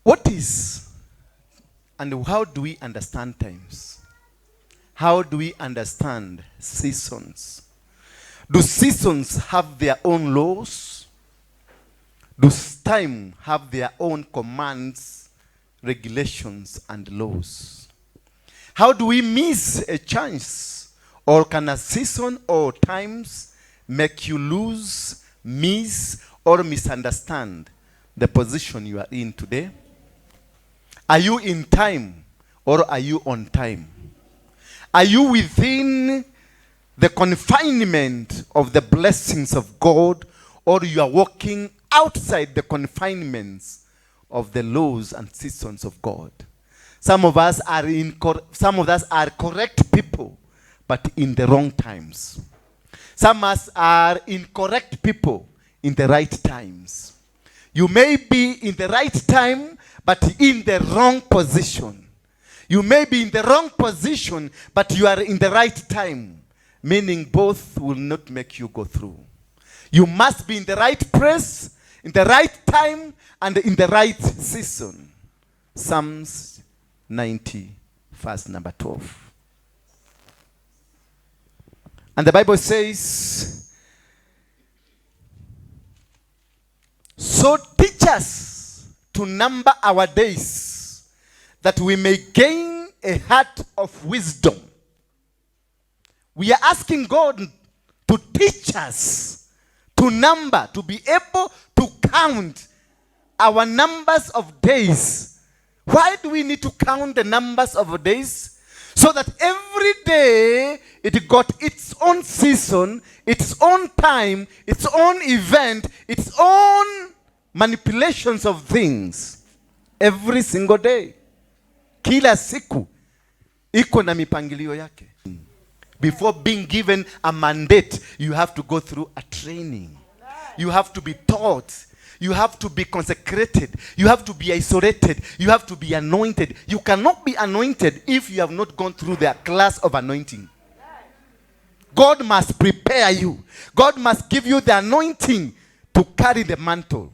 What is and how do we understand times? How do we understand seasons? Do seasons have their own laws? Does time have their own commands, regulations, and laws? How do we miss a chance? Or can a season or times make you lose, miss, or misunderstand the position you are in today? Are you in time or are you on time? Are you within the confinement of the blessings of God, or you are walking outside the confinements of the laws and seasons of God? Some of us are correct people, but in the wrong times. Some of us are incorrect people in the right times. You may be in the right time, but in the wrong position. You may be in the wrong position, but you are in the right time. Meaning both will not make you go through. You must be in the right place, in the right time, and in the right season. Psalms 90, verse number 12. And the Bible says, so teach us to number our days, that we may gain a heart of wisdom. We are asking God to teach us to number, to be able to count our numbers of days. Why do we need to count the numbers of days? So that every day it got its own season, its own time, its own event, its own manipulations of things. Every single day. Kila siku iko na mipangilio yake. Before being given a mandate, you have to go through a training. You have to be taught. You have to be consecrated. You have to be isolated. You have to be anointed. You cannot be anointed if you have not gone through the class of anointing. God must prepare you. God must give you the anointing to carry the mantle.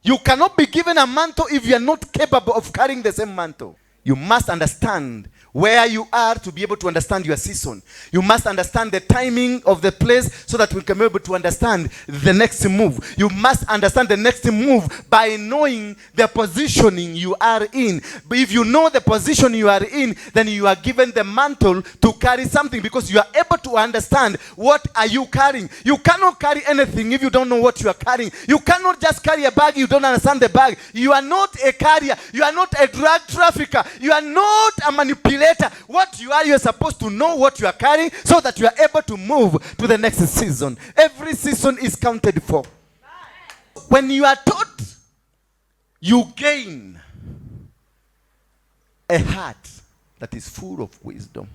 You cannot be given a mantle if you are not capable of carrying the same mantle. You must understand where you are to be able to understand your season. You must understand the timing of the place so that we can be able to understand the next move. You must understand the next move by knowing the positioning you are in. But if you know the position you are in, then you are given the mantle to carry something, because you are able to understand what are you carrying. You cannot carry anything if you don't know what you are carrying. You cannot just carry a bag, you don't understand the bag. You are not a carrier. You are not a drug trafficker. You are not a manipulator. What you are supposed to know what you are carrying so that you are able to move to the next season. Every season is counted for. When you are taught, you gain a heart that is full of wisdom.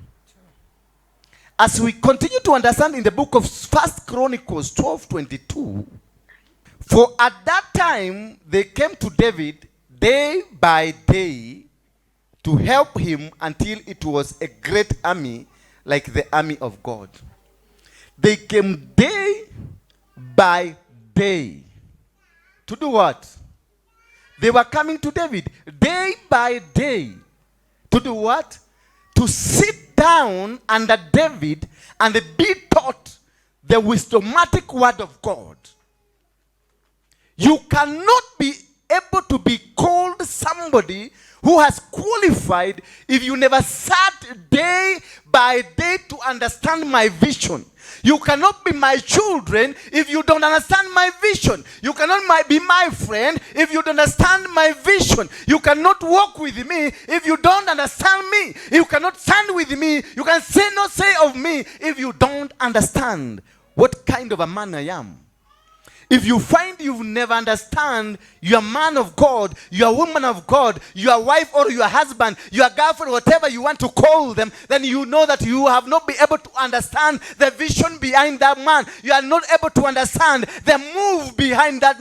As we continue to understand in the book of 1 Chronicles 12:22, for at that time they came to David day by day to help him until it was a great army like the army of God. They came day by day. To do what? They were coming to David day by day. To do what? To sit down under David and be taught the wisdomatic word of God. You cannot be able to be called somebody who has qualified if you never sat day by day to understand my vision. You cannot be my children if you don't understand my vision. You cannot be my friend if you don't understand my vision. You cannot walk with me if you don't understand me. You cannot stand with me. You can say no say of me if you don't understand what kind of a man I am. If you find you never understand, you are man of God, you are woman of God, your wife or your husband, your girlfriend, whatever you want to call them, then you know that you have not been able to understand the vision behind that man. You are not able to understand the move behind that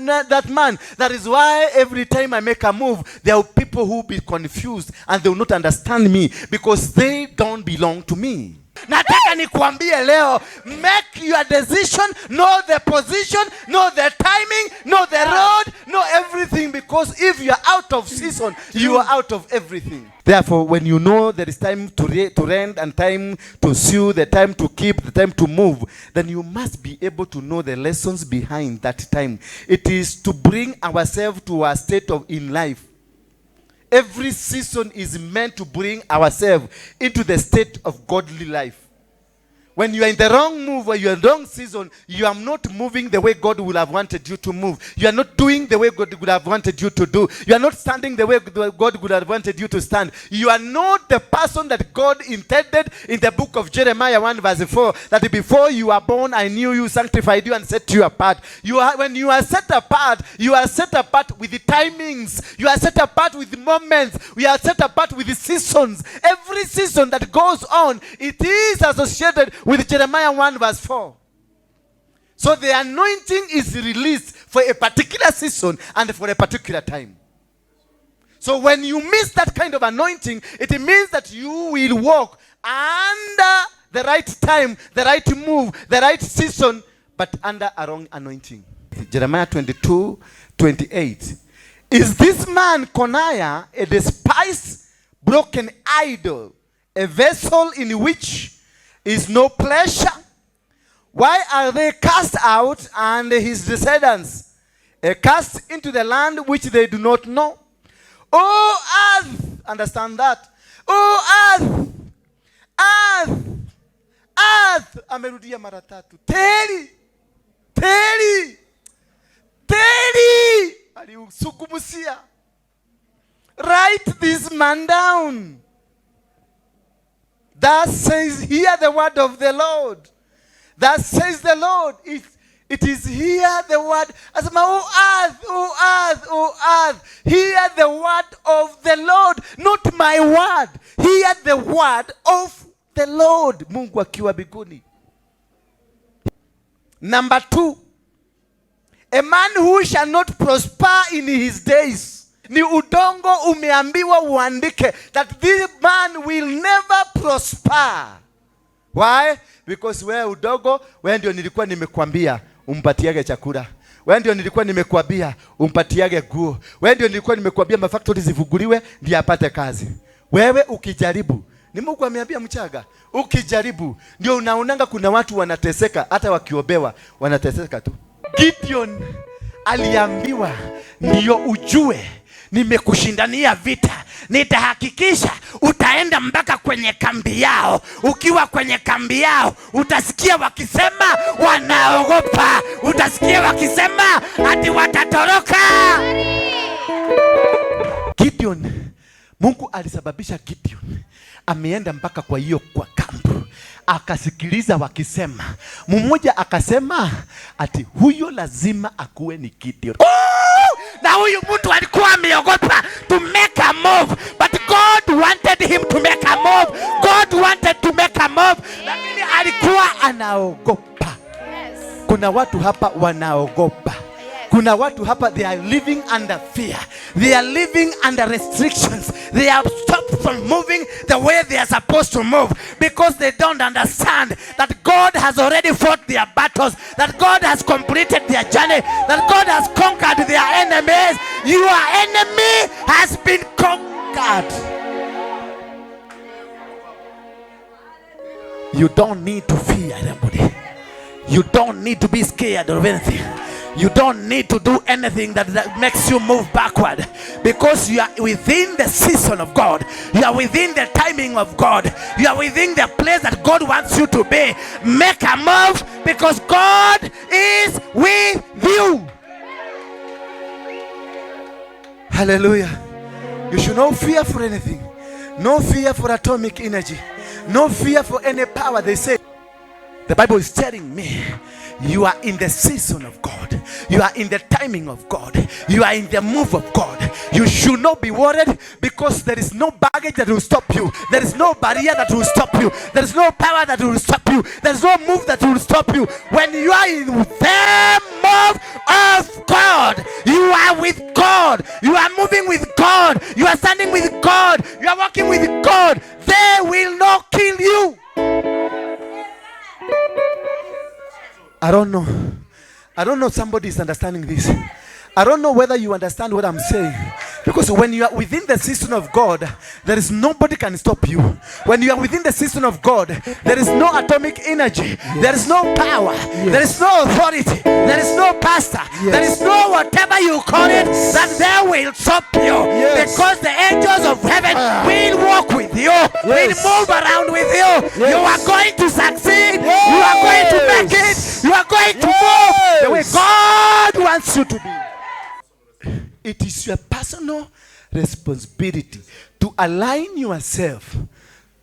man. That is why every time I make a move, there are people who will be confused and they will not understand me because they don't belong to me. Nataka nikuambie leo, make your decision, know the position, know the timing, know the road, know everything, because if you are out of season, you are out of everything. Therefore, when you know there is time to rent and time to sue, the time to keep, the time to move, then you must be able to know the lessons behind that time. It is to bring ourselves to a state of in life. Every season is meant to bring ourselves into the state of godly life. When you are in the wrong move or you are in the wrong season, you are not moving the way God would have wanted you to move. You are not doing the way God would have wanted you to do. You are not standing the way God would have wanted you to stand. You are not the person that God intended in the book of Jeremiah 1 verse 4, that before you were born, I knew you, sanctified you, and set you apart. When you are set apart, you are set apart with the timings. You are set apart with the moments. We are set apart with the seasons. Every season that goes on, it is associated with Jeremiah 1 verse 4. So the anointing is released for a particular season and for a particular time. So when you miss that kind of anointing, it means that you will walk under the right time, the right move, the right season, but under a wrong anointing. Jeremiah 22:28. Is this man Coniah a despised, broken idol, a vessel in which is no pleasure? Why are they cast out, and his descendants cast into the land which they do not know? Oh earth, understand that. Oh earth, amerudia mara tatu. Teri, aliusukumusia. Write this man down. Thus says, hear the word of the Lord. Thus says the Lord. It is hear the word. Asema, oh earth, hear the word of the Lord. Not my word. Hear the word of the Lord. Mungu akiwa biguni. Number 2. A man who shall not prosper in his days. Ni udongo umeambiwa uandike that this man will never prosper. Why? Because wewe udongo, wewe ndio nilikuwa nimekuambia umpatiage chakula. Wewe ndio nilikuwa nimekuambia umpatiage nguo. Wewe ndio nilikuwa nimekuambia mafactory zifunguliwe ndio apate kazi. Wewe ukijaribu, ni Mungu ameambia Mchaga, ukijaribu ndio unaonanga kuna watu wanateseka, hata wakiobewa wanateseka tu. Gideon aliambiwa ndio ujue nimekushindania vita, nitahakikisha utaenda mpaka kwenye kambi yao. Ukiwa kwenye kambi yao, utasikia wakisema wanaogopa, utasikia wakisema ati watatoroka. Gideon, Mungu alisababisha Gideon ameenda mpaka kwa kambi, akasikiliza wakisema. Mmoja akasema ati huyo lazima akuwe ni Gideon. Na huyu mtu alikuwa ameogopa to make a move, but God wanted him to make a move. God wanted to make a move, lakini alikuwa anaogopa. Kuna watu hapa wanaogopa. Kuna watu hapa, they are living under fear. They are living under restrictions. They are stopped from moving the way they are supposed to move because they don't understand that God has already fought their battles, that God has completed their journey, that God has conquered their enemies. Your enemy has been conquered. You don't need to fear anybody. You don't need to be scared of anything. You don't need to do anything that makes you move backward, because you are within the season of God. You are within the timing of God. You are within the place that God wants you to be. Make a move because God is with you. Hallelujah. You should not fear for anything. No fear for atomic energy. No fear for any power. They say, the Bible is telling me, you are in the season of God. You are in the timing of God. You are in the move of God. You should not be worried, because there is no baggage that will stop you. There is no barrier that will stop you. There is no power that will stop you. There is no move that will stop you. When you are in the move of God, you are with God. You are moving with God. You are standing with God. You are walking with God. They will not kill you. I don't know. I don't know if somebody is understanding this. I don't know whether you understand what I'm saying. Because when you are within the season of God, there is nobody can stop you. When you are within the season of God, there is no atomic energy. Yes. There is no power. Yes. There is no authority. There is no pastor. Yes. There is no whatever you call it that there will stop you. Yes. Because the angels of heaven will walk with you. Yes. Will move around with you. Yes. You are going to succeed. Yes. You are going to make it. You are going to move the way God wants you to be. It is your personal responsibility to align yourself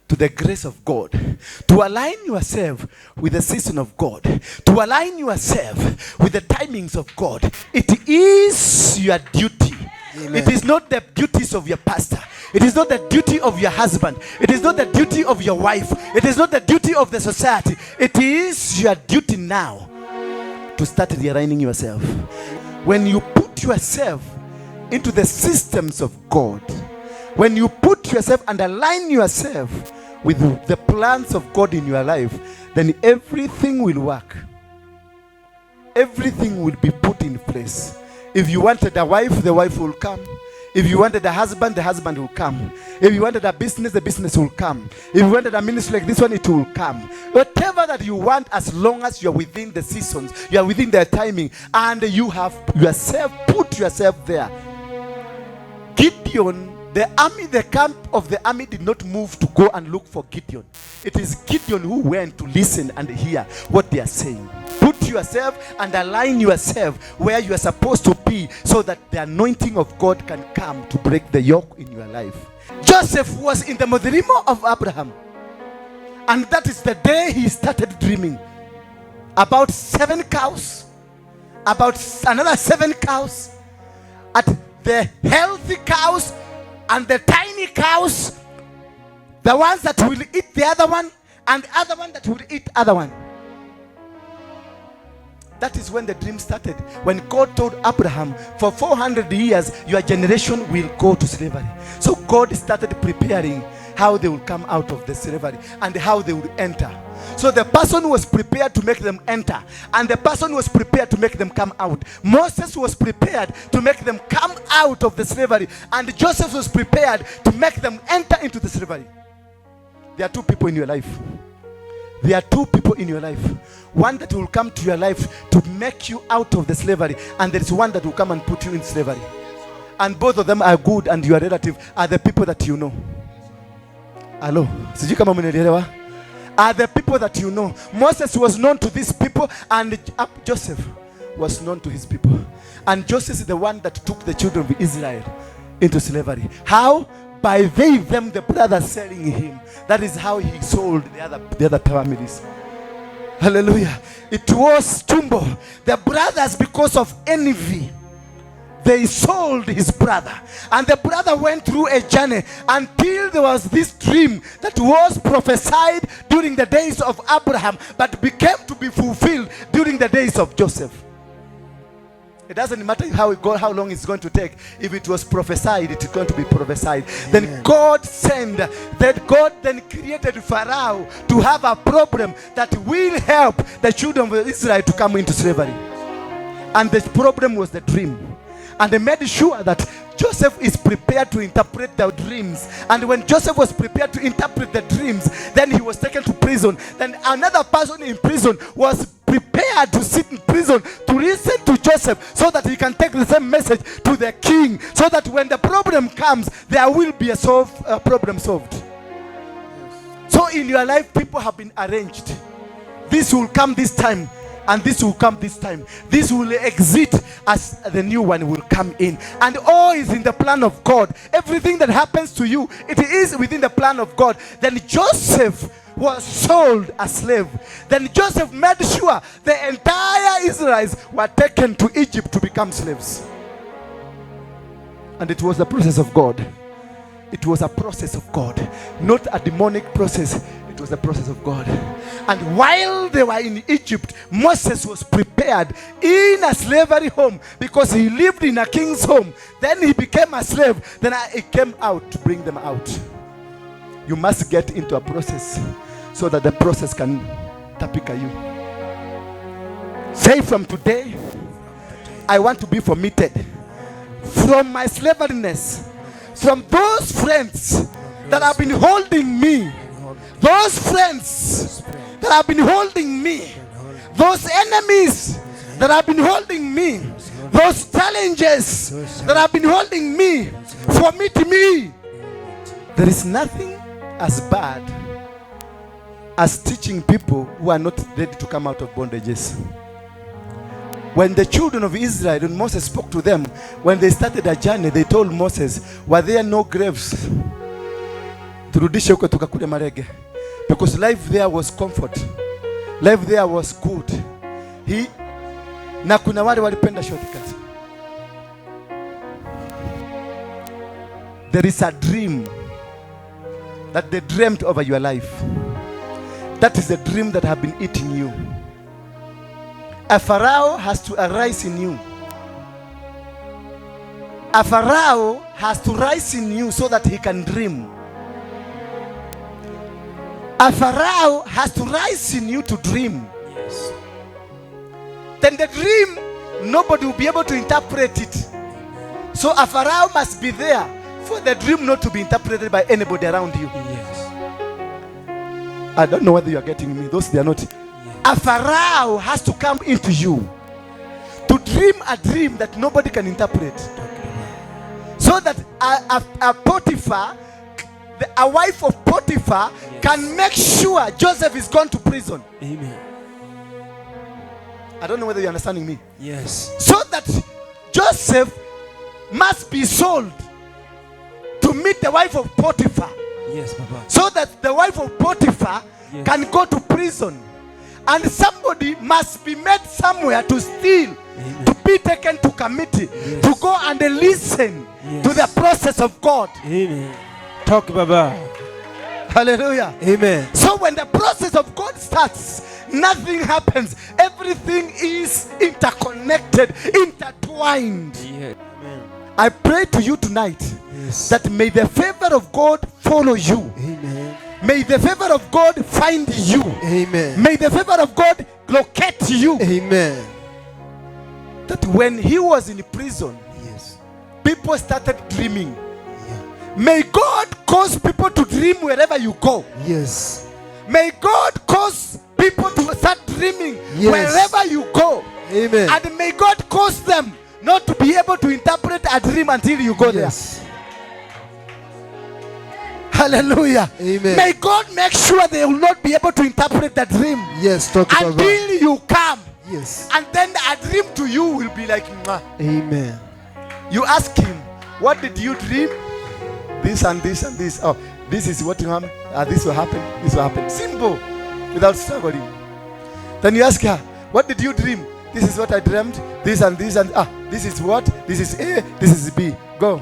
to the grace of God, to align yourself with the season of God, to align yourself with the timings of God. It is your duty. Amen. It is not the duties of your pastor. It is not the duty of your husband. It is not the duty of your wife. It is not the duty of the society. It is your duty now to start realigning yourself. When you put yourself into the systems of God, when you put yourself and align yourself with the plans of God in your life, then everything will work. Everything will be put in place. If you wanted a wife, the wife will come. If you wanted a husband, the husband will come. If you wanted a business, the business will come. If you wanted a ministry like this one, it will come. Whatever that you want, as long as you are within the seasons, you are within their timing, and you have yourself, put yourself there. Gideon, the army, the camp of the army did not move to go and look for Gideon. It is Gideon who went to listen and hear what they are saying. Put yourself and align yourself where you are supposed to be, so that the anointing of God can come to break the yoke in your life. Joseph was in the Modrimo of Abraham, and that is the day he started dreaming about 7 cows, about another 7 cows, at the healthy cows and the tiny cows, the ones that will eat the other one, and the other one that will eat other one. That is when the dream started. When God told Abraham, for 400 years, your generation will go to slavery. So God started preparing how they will come out of the slavery and how they will enter. So the person was prepared to make them enter, and the person was prepared to make them come out. Moses was prepared to make them come out of the slavery, and Joseph was prepared to make them enter into the slavery. There are 2 people in your life. There are 2 people in your life. One that will come to your life to make you out of the slavery, and there is one that will come and put you in slavery. And both of them are good, and your relative are the people that you know. Hello? Sijui kama mnaelewa? Are the people that you know. Moses was known to these people, and Joseph was known to his people. And Joseph is the one that took the children of Israel into slavery. How? By them, the brothers selling him. That is how he sold the other families. Hallelujah. It was Tumbo. The brothers, because of envy, they sold his brother. And the brother went through a journey until there was this dream that was prophesied during the days of Abraham, but became to be fulfilled during the days of Joseph. It doesn't matter how long it's going to take. If it was prophesied, it is going to be prophesied. Amen. Then God then created Pharaoh to have a problem that will help the children of Israel to come into slavery. And the problem was the dream. And they made sure that Joseph is prepared to interpret the dreams. And when Joseph was prepared to interpret the dreams, then he was taken to prison. Then another person in prison was prepared to sit in prison to listen to Joseph, so that he can take the same message to the king, so that when the problem comes, there will be a problem solved. Yes. So in your life, people have been arranged. This will come this time, and this will come this time. This will exit as the new one will come in. And all is in the plan of God. Everything that happens to you, it is within the plan of God. Then Joseph was sold a slave. Then Joseph made sure the entire Israelites were taken to Egypt to become slaves. And it was the process of God. It was a process of God, not a demonic process. It was the process of God. And while they were in Egypt, Moses was prepared in a slavery home, because he lived in a king's home. Then he became a slave. Then he came out to bring them out. You must get into a process so that the process can tapika you. Say, from today, I want to be permitted from my slaveliness, from those friends that have been holding me, those friends that have been holding me, those enemies that have been holding me, those challenges that have been holding me. Permit me. There is nothing as bad as teaching people who are not ready to come out of bondages. When the children of Israel, when Moses spoke to them, when they started a journey, they told Moses, were there no graves? Turudishe huko tukakule marege. Because life there was comfort. Life there was good. Na kuna wale walipenda shortcuts. There is a dream that they dreamt over your life. That is a dream that have been eating you. A Pharaoh has to arise in you. A Pharaoh has to rise in you so that he can dream. A Pharaoh has to rise in you to dream. Yes. Then the dream, nobody will be able to interpret it. So a Pharaoh must be there for the dream not to be interpreted by anybody around you. Yes. I don't know whether you are getting me. Those they are not. Yes. A Pharaoh has to come into you to dream a dream that nobody can interpret. So that a Potiphar, a wife of Potiphar, yes, can make sure Joseph is gone to prison. Amen. I don't know whether you're understanding me. Yes. So that Joseph must be sold to meet the wife of Potiphar. Yes, Papa. So that the wife of Potiphar, yes, can go to prison. And somebody must be made somewhere to steal. Amen. To be taken to committee. Yes. To go and listen, yes, to the process of God. Amen. Talk, Baba. Hallelujah. Amen. So when the process of God starts, nothing happens. Everything is interconnected, intertwined. Yeah. Amen. I pray to you tonight, yes, that may the favor of God follow you. Amen. May the favor of God find you. Amen. May the favor of God locate you. Amen. That when he was in prison, yes, people started dreaming. Yeah. May God cause people to dream wherever you go. Yes. May God cause people to start dreaming, yes, wherever you go. Amen. And may God cause them not to be able to interpret a dream until you go, yes, there. Hallelujah. Amen. May God make sure they will not be able to interpret the dream. Yes, until you come. Yes. And then a dream to you will be like, mwah. Amen. You ask him, what did you dream? This and this and this. Oh, this is what will happen. This will happen. This will happen. Simple. Without struggling. Then you ask her, what did you dream? This is what I dreamt. This and this and this is what? This is A. This is B. Go.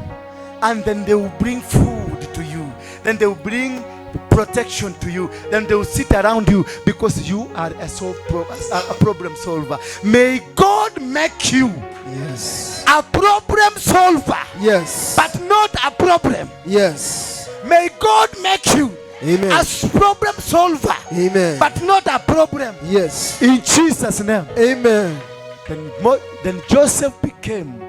And then they will bring food to you. Then they will bring protection to you. Then they will sit around you because you are a problem solver. May God make you, yes, a problem solver. Yes. But not a problem. Yes. May God make you, amen, a problem solver. Amen. But not a problem. Yes. In Jesus' name. Amen. Then Joseph became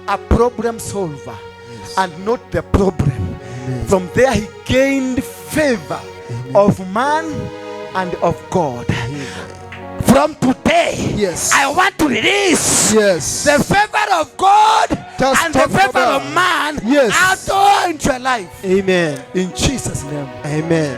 a problem solver, yes, and not the problem. Amen. From there he gained favor, amen, of man and of God. Amen. From today, yes, I want to release, yes, the favor of God and the favor of man, yes, out into your life. Amen. In Jesus' name. Amen.